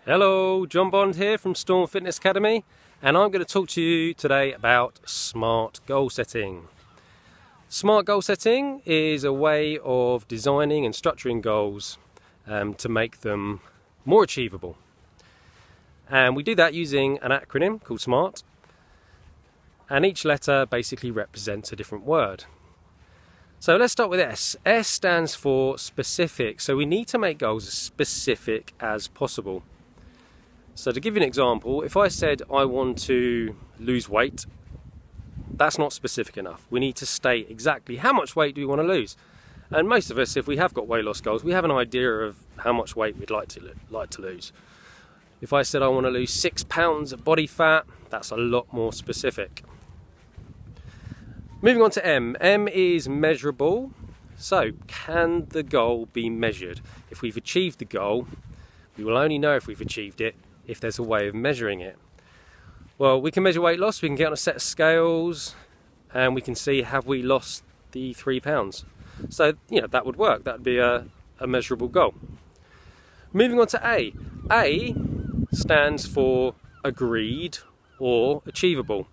Hello, John Bond here from Storm Fitness Academy, and I'm going to talk to you today about SMART goal setting. SMART goal setting is a way of designing and structuring goals to make them more achievable. And we do that using an acronym called SMART, and each letter basically represents a different word. So let's start with S. S stands for specific, so we need to make goals as specific as possible. So to give you an example, if I said I want to lose weight, that's not specific enough. We need to state exactly how much weight do we want to lose. And most of us, if we have got weight loss goals, we have an idea of how much weight we'd like to lose. If I said I want to lose 6 pounds of body fat, that's a lot more specific. Moving on to M. M is measurable. So can the goal be measured? If we've achieved the goal, we will only know if we've achieved it if there's a way of measuring it. Well, we can measure weight loss, we can get on a set of scales, and we can see have we lost the 3 pounds. So, that would work. That would be a measurable goal. Moving on to A. A stands for agreed or achievable.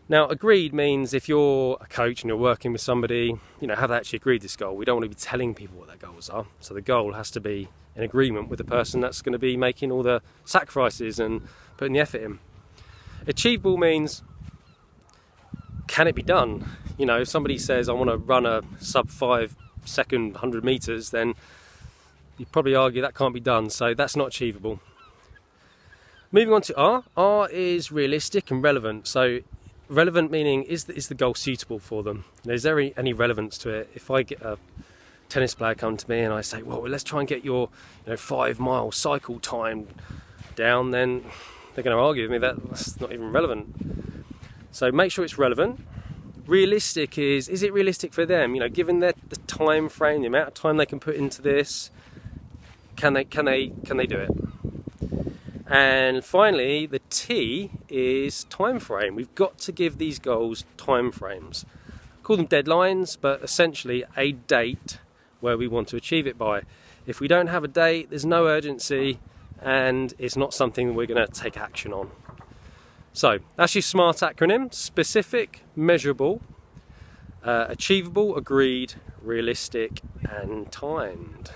Now, agreed means if you're a coach and you're working with somebody, have they actually agreed this goal? We don't want to be telling people what their goals are. So the goal has to be in agreement with the person that's going to be making all the sacrifices and putting the effort in. Achievable means, can it be done? If somebody says, I want to run a sub 5 second 100 meters, then you'd probably argue that can't be done. So that's not achievable. Moving on to R. R is realistic and relevant. So relevant meaning, is the goal suitable for them? Is there any relevance to it? If I get a tennis player come to me and I say, well, let's try and get your 5-mile cycle time down, then they're going to argue with me that's not even relevant. So make sure it's relevant. Realistic is it realistic for them? Given the time frame, the amount of time they can put into this, can they do it? And finally, the T is time frame. We've got to give these goals time frames. Call them deadlines, but essentially a date where we want to achieve it by. If we don't have a date, there's no urgency, and it's not something we're going to take action on. So that's your SMART acronym: specific, measurable, achievable, agreed, realistic, and timed.